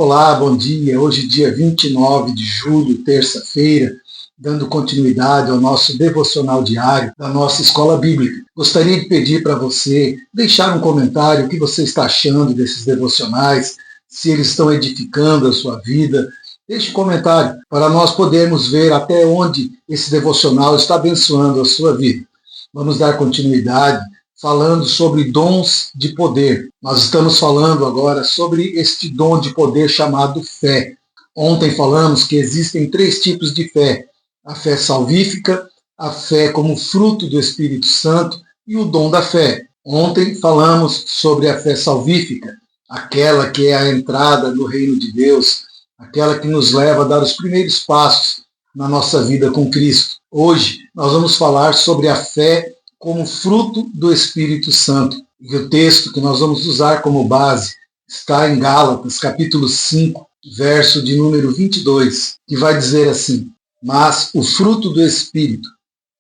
Olá, bom dia. Hoje, dia 29 de julho, terça-feira, dando continuidade ao nosso devocional diário da nossa escola bíblica. Gostaria de pedir para você deixar um comentário o que você está achando desses devocionais, se eles estão edificando a sua vida. Deixe um comentário para nós podermos ver até onde esse devocional está abençoando a sua vida. Vamos dar continuidade falando sobre dons de poder. Nós estamos falando agora sobre este dom de poder chamado fé. Ontem falamos que existem 3 tipos de fé: a fé salvífica, a fé como fruto do Espírito Santo e o dom da fé. Ontem falamos sobre a fé salvífica, aquela que é a entrada no reino de Deus, aquela que nos leva a dar os primeiros passos na nossa vida com Cristo. Hoje nós vamos falar sobre a fé como fruto do Espírito Santo. E o texto que nós vamos usar como base está em Gálatas, capítulo 5, verso de número 22, que vai dizer assim: mas o fruto do Espírito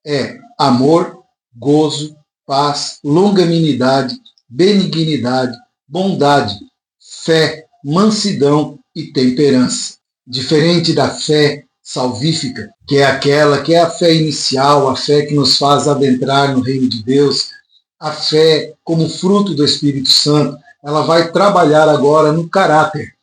é amor, gozo, paz, longanimidade, benignidade, bondade, fé, mansidão e temperança. Diferente da fé salvífica, que é aquela que é a fé inicial, a fé que nos faz adentrar no reino de Deus, a fé como fruto do Espírito Santo, ela vai trabalhar agora no caráter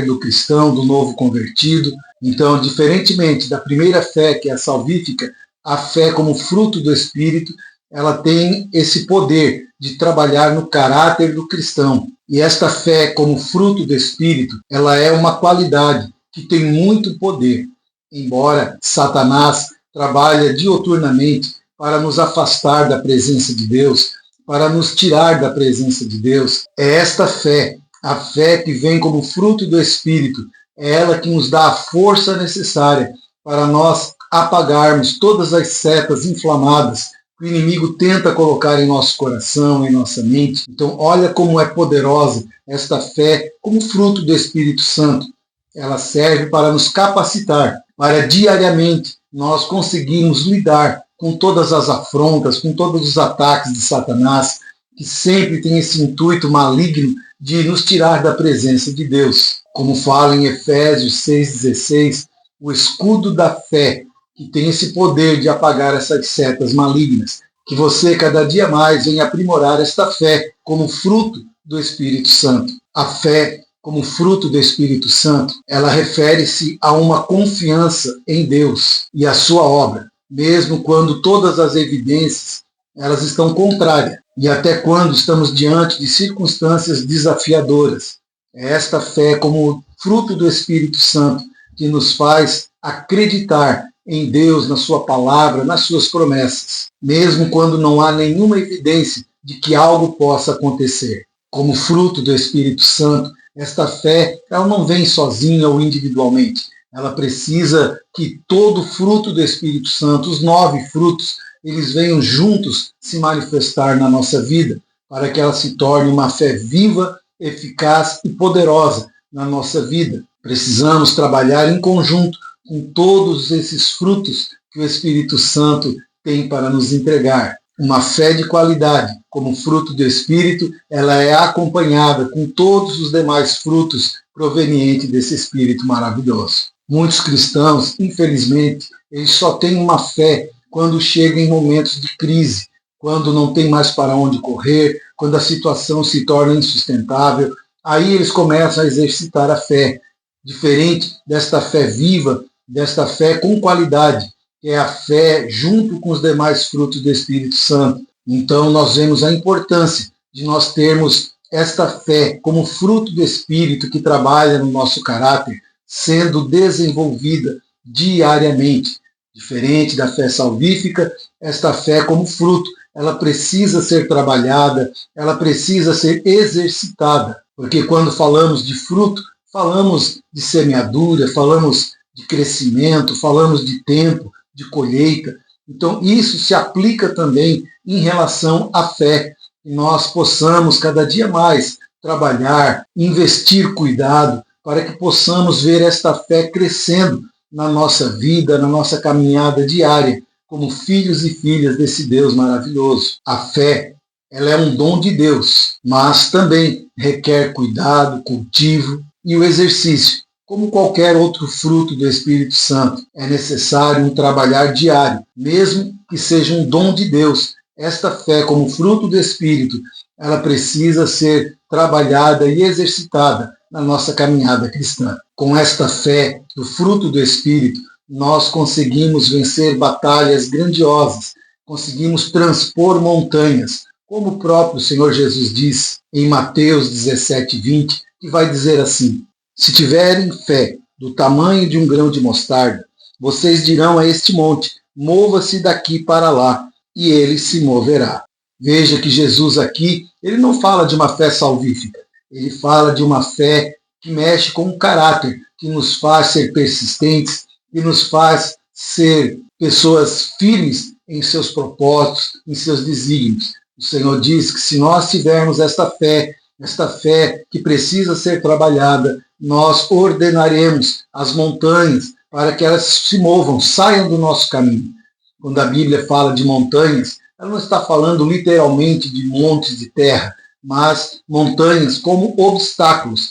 do cristão, do novo convertido. Então, diferentemente da primeira fé, que é a salvífica, a fé como fruto do Espírito, ela tem esse poder de trabalhar no caráter do cristão. E esta fé como fruto do Espírito, ela é uma qualidade que tem muito poder, embora Satanás trabalhe diuturnamente para nos afastar da presença de Deus, para nos tirar da presença de Deus. É esta fé, a fé que vem como fruto do Espírito, é ela que nos dá a força necessária para nós apagarmos todas as setas inflamadas que o inimigo tenta colocar em nosso coração, em nossa mente. Então, olha como é poderosa esta fé como fruto do Espírito Santo. Ela serve para nos capacitar, para diariamente nós conseguirmos lidar com todas as afrontas, com todos os ataques de Satanás, que sempre tem esse intuito maligno de nos tirar da presença de Deus. Como fala em Efésios 6,16, o escudo da fé, que tem esse poder de apagar essas setas malignas. Que você cada dia mais venha aprimorar esta fé como fruto do Espírito Santo. A fé como fruto do Espírito Santo, ela refere-se a uma confiança em Deus e a sua obra, mesmo quando todas as evidências elas estão contrárias e até quando estamos diante de circunstâncias desafiadoras. É esta fé como fruto do Espírito Santo que nos faz acreditar em Deus, na sua palavra, nas suas promessas, mesmo quando não há nenhuma evidência de que algo possa acontecer. Como fruto do Espírito Santo, esta fé, ela não vem sozinha ou individualmente. Ela precisa que todo fruto do Espírito Santo, os 9 frutos, eles venham juntos se manifestar na nossa vida, para que ela se torne uma fé viva, eficaz e poderosa na nossa vida. Precisamos trabalhar em conjunto com todos esses frutos que o Espírito Santo tem para nos entregar. Uma fé de qualidade, como fruto do Espírito, ela é acompanhada com todos os demais frutos provenientes desse Espírito maravilhoso. Muitos cristãos, infelizmente, eles só têm uma fé quando chegam em momentos de crise, quando não tem mais para onde correr, quando a situação se torna insustentável. Aí eles começam a exercitar a fé, diferente desta fé viva, desta fé com qualidade, que é a fé junto com os demais frutos do Espírito Santo. Então nós vemos a importância de nós termos esta fé como fruto do Espírito que trabalha no nosso caráter, sendo desenvolvida diariamente. Diferente da fé salvífica, esta fé como fruto, ela precisa ser trabalhada, ela precisa ser exercitada, porque quando falamos de fruto, falamos de semeadura, falamos de crescimento, falamos de tempo, de colheita. Então, isso se aplica também em relação à fé, que nós possamos cada dia mais trabalhar, investir cuidado, para que possamos ver esta fé crescendo na nossa vida, na nossa caminhada diária, como filhos e filhas desse Deus maravilhoso. A fé, ela é um dom de Deus, mas também requer cuidado, cultivo, e o exercício. Como qualquer outro fruto do Espírito Santo, é necessário um trabalhar diário, mesmo que seja um dom de Deus. Esta fé, como fruto do Espírito, ela precisa ser trabalhada e exercitada na nossa caminhada cristã. Com esta fé, do fruto do Espírito, nós conseguimos vencer batalhas grandiosas, conseguimos transpor montanhas, como o próprio Senhor Jesus diz em Mateus 17:20, que vai dizer assim: se tiverem fé do tamanho de um grão de mostarda, vocês dirão a este monte, mova-se daqui para lá, e ele se moverá. Veja que Jesus aqui, ele não fala de uma fé salvífica, ele fala de uma fé que mexe com o caráter, que nos faz ser persistentes, que nos faz ser pessoas firmes em seus propósitos, em seus desígnios. O Senhor diz que se nós tivermos esta fé que precisa ser trabalhada, nós ordenaremos as montanhas para que elas se movam, saiam do nosso caminho. Quando a Bíblia fala de montanhas, ela não está falando literalmente de montes de terra, mas montanhas como obstáculos,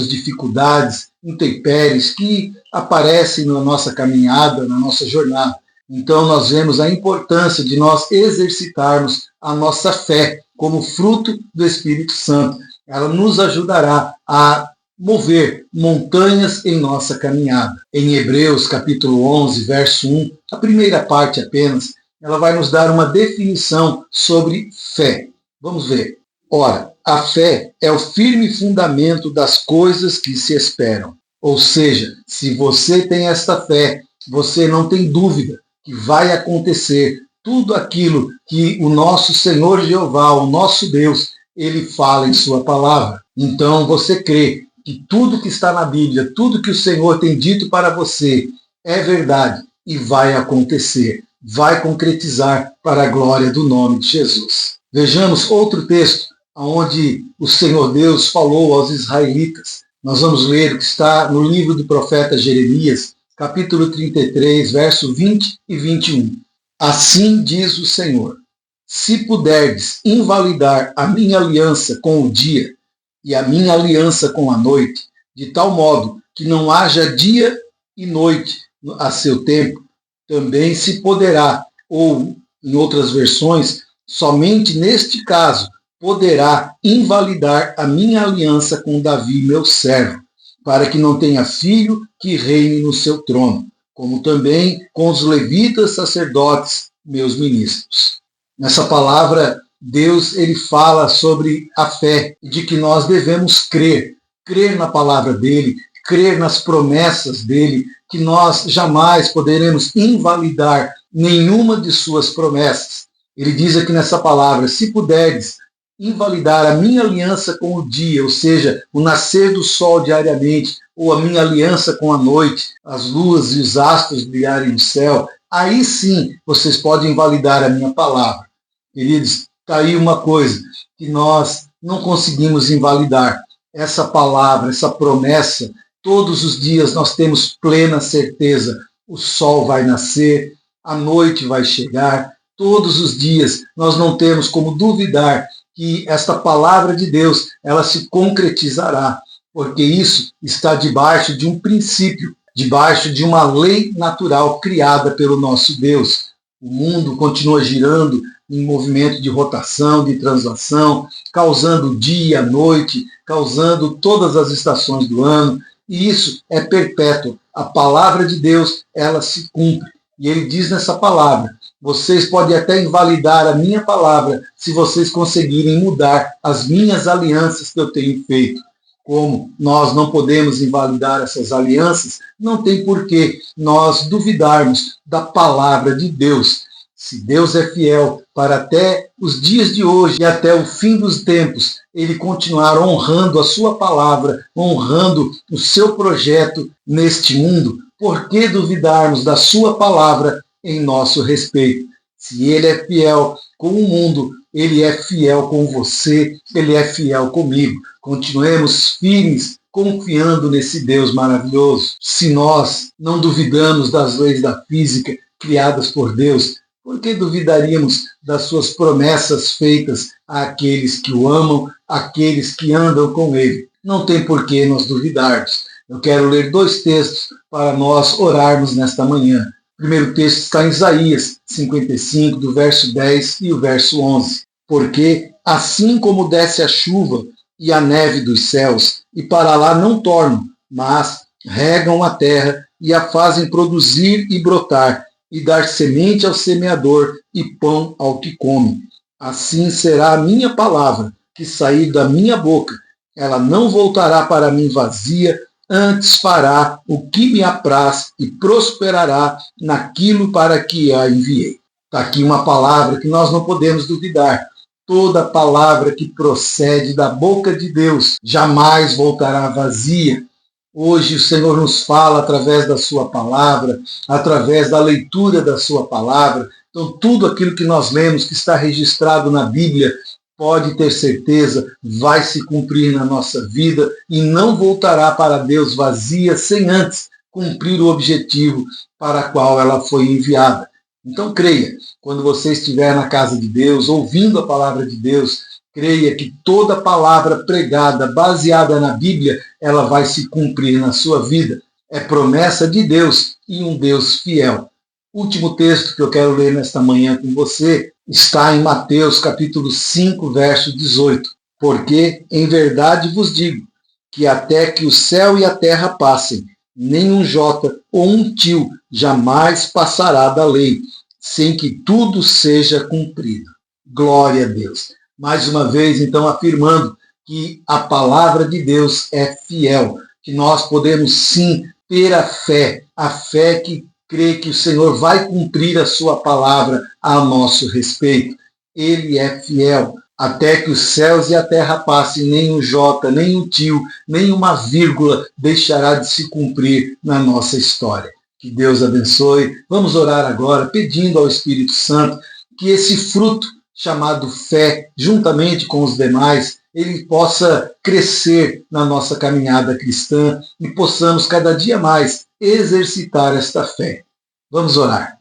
dificuldades, intempéries que aparecem na nossa caminhada, na nossa jornada. Então nós vemos a importância de nós exercitarmos a nossa fé como fruto do Espírito Santo. Ela nos ajudará a mover montanhas em nossa caminhada. Em Hebreus capítulo 11, verso 1, a primeira parte apenas, ela vai nos dar uma definição sobre fé. Vamos ver. Ora, a fé é o firme fundamento das coisas que se esperam. Ou seja, se você tem esta fé, você não tem dúvida que vai acontecer tudo aquilo que o nosso Senhor Jeová, o nosso Deus, ele fala em sua palavra. Então você crê que tudo que está na Bíblia, tudo que o Senhor tem dito para você é verdade e vai acontecer, vai concretizar para a glória do nome de Jesus. Vejamos outro texto onde o Senhor Deus falou aos israelitas. Nós vamos ler o que está no livro do profeta Jeremias, capítulo 33, verso 20 e 21. Assim diz o Senhor: se puderdes invalidar a minha aliança com o dia e a minha aliança com a noite, de tal modo que não haja dia e noite a seu tempo, também se poderá, ou em outras versões, somente neste caso, poderá invalidar a minha aliança com Davi, meu servo, para que não tenha filho que reine no seu trono, como também com os levitas sacerdotes, meus ministros. Nessa palavra, Deus ele fala sobre a fé, de que nós devemos crer na palavra dele, crer nas promessas dele, que nós jamais poderemos invalidar nenhuma de suas promessas. Ele diz aqui nessa palavra: se puderdes invalidar a minha aliança com o dia, ou seja, o nascer do sol diariamente, ou a minha aliança com a noite, as luas e os astros brilharem no céu, aí sim vocês podem invalidar a minha palavra. Queridos, está aí uma coisa que nós não conseguimos invalidar. Essa palavra, essa promessa, todos os dias nós temos plena certeza. O sol vai nascer, a noite vai chegar, todos os dias nós não temos como duvidar que esta palavra de Deus, ela se concretizará, porque isso está debaixo de um princípio, debaixo de uma lei natural criada pelo nosso Deus. O mundo continua girando em movimento de rotação, de translação, causando dia, noite, causando todas as estações do ano, e isso é perpétuo. A palavra de Deus, ela se cumpre. E ele diz nessa palavra: vocês podem até invalidar a minha palavra se vocês conseguirem mudar as minhas alianças que eu tenho feito. Como nós não podemos invalidar essas alianças, não tem por que nós duvidarmos da palavra de Deus. Se Deus é fiel para até os dias de hoje e até o fim dos tempos, ele continuar honrando a sua palavra, honrando o seu projeto neste mundo, por que duvidarmos da sua palavra em nosso respeito? Se ele é fiel com o mundo, ele é fiel com você, ele é fiel comigo. Continuemos firmes, confiando nesse Deus maravilhoso. Se nós não duvidamos das leis da física criadas por Deus, por que duvidaríamos das suas promessas feitas àqueles que o amam, àqueles que andam com ele? não tem por que nós duvidarmos. Eu quero ler 2 textos para nós orarmos nesta manhã. O primeiro texto está em Isaías 55, do verso 10 e o verso 11. Porque assim como desce a chuva e a neve dos céus, e para lá não tornam, mas regam a terra e a fazem produzir e brotar, e dar semente ao semeador e pão ao que come. Assim será a minha palavra que sair da minha boca. Ela não voltará para mim vazia, antes fará o que me apraz e prosperará naquilo para que a enviei. Está aqui uma palavra que nós não podemos duvidar. Toda palavra que procede da boca de Deus jamais voltará vazia. Hoje o Senhor nos fala através da sua palavra, através da leitura da sua palavra. Então tudo aquilo que nós lemos, que está registrado na Bíblia, pode ter certeza, vai se cumprir na nossa vida e não voltará para Deus vazia sem antes cumprir o objetivo para o qual ela foi enviada. Então creia, quando você estiver na casa de Deus, ouvindo a palavra de Deus, creia que toda palavra pregada, baseada na Bíblia, ela vai se cumprir na sua vida. É promessa de Deus e um Deus fiel. O último texto que eu quero ler nesta manhã com você está em Mateus capítulo 5, verso 18. Porque, em verdade vos digo, que até que o céu e a terra passem, nem um jota ou um tio jamais passará da lei, sem que tudo seja cumprido. Glória a Deus. Mais uma vez, então, afirmando que a palavra de Deus é fiel, que nós podemos sim ter a fé que crê que o Senhor vai cumprir a sua palavra a nosso respeito. Ele é fiel, até que os céus e a terra passem, nem um jota, nem um tio, nem uma vírgula deixará de se cumprir na nossa história. Que Deus abençoe. Vamos orar agora, pedindo ao Espírito Santo que esse fruto chamado fé, juntamente com os demais, ele possa crescer na nossa caminhada cristã e possamos cada dia mais exercitar esta fé. Vamos orar.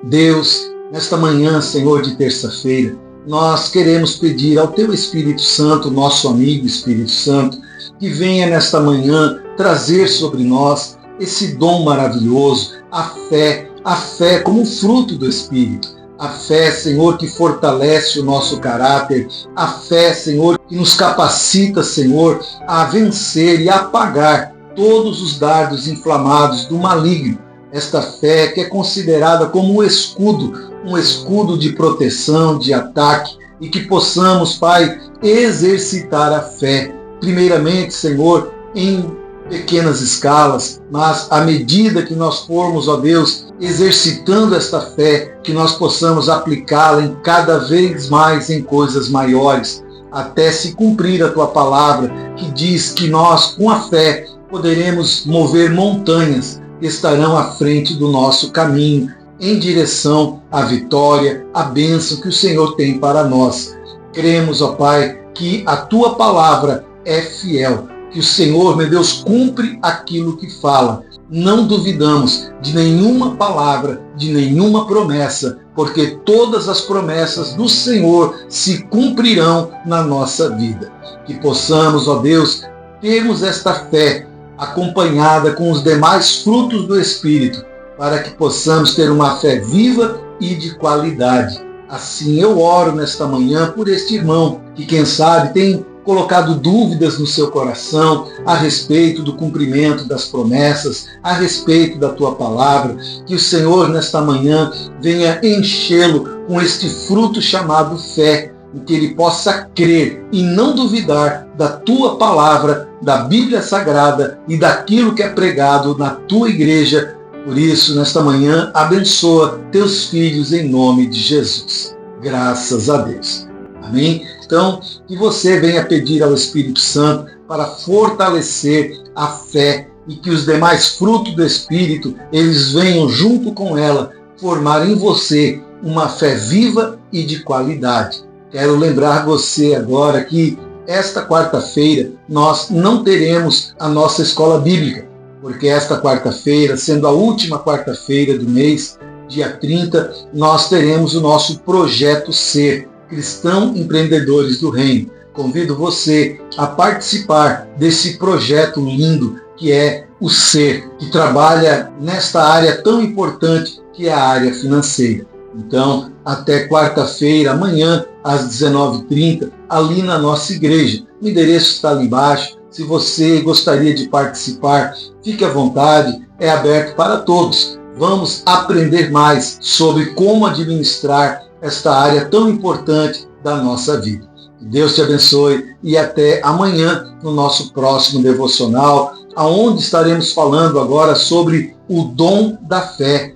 Deus, nesta manhã, Senhor, de terça-feira, nós queremos pedir ao Teu Espírito Santo, nosso amigo Espírito Santo, que venha nesta manhã trazer sobre nós esse dom maravilhoso, a fé como fruto do Espírito. A fé, Senhor, que fortalece o nosso caráter. A fé, Senhor, que nos capacita, Senhor, a vencer e apagar todos os dardos inflamados do maligno. Esta fé que é considerada como um escudo de proteção, de ataque, e que possamos, Pai, exercitar a fé. Primeiramente, Senhor, em pequenas escalas, mas à medida que nós formos, ó Deus, exercitando esta fé, que nós possamos aplicá-la em cada vez mais em coisas maiores, até se cumprir a Tua palavra, que diz que nós, com a fé, poderemos mover montanhas que estarão à frente do nosso caminho, em direção à vitória, à bênção que o Senhor tem para nós. Cremos, ó Pai, que a Tua palavra é fiel, que o Senhor, meu Deus, cumpre aquilo que fala. Não duvidamos de nenhuma palavra, de nenhuma promessa, porque todas as promessas do Senhor se cumprirão na nossa vida. Que possamos, ó Deus, termos esta fé acompanhada com os demais frutos do Espírito, para que possamos ter uma fé viva e de qualidade. Assim eu oro nesta manhã por este irmão, que quem sabe tem colocado dúvidas no seu coração a respeito do cumprimento das promessas, a respeito da Tua palavra, que o Senhor nesta manhã venha enchê-lo com este fruto chamado fé, em que ele possa crer e não duvidar da Tua palavra, da Bíblia Sagrada e daquilo que é pregado na Tua igreja. Por isso, nesta manhã, abençoa Teus filhos em nome de Jesus. Graças a Deus. Amém? Então, que você venha pedir ao Espírito Santo para fortalecer a fé e que os demais frutos do Espírito, eles venham junto com ela formar em você uma fé viva e de qualidade. Quero lembrar você agora que esta quarta-feira nós não teremos a nossa escola bíblica, porque esta quarta-feira, sendo a última quarta-feira do mês, dia 30, nós teremos o nosso Projeto Ser, Cristão Empreendedores do Reino. convido você a participar desse projeto lindo que é o Ser, que trabalha nesta área tão importante que é a área financeira. Então, até quarta-feira, amanhã, às 19h30, ali na nossa igreja. O endereço está ali embaixo. Se você gostaria de participar, fique à vontade, é aberto para todos. Vamos aprender mais sobre como administrar esta área tão importante da nossa vida. Que Deus te abençoe e até amanhã no nosso próximo devocional, aonde estaremos falando agora sobre o dom da fé,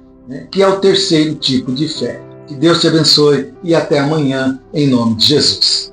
que é o terceiro tipo de fé. Que Deus te abençoe e até amanhã, em nome de Jesus.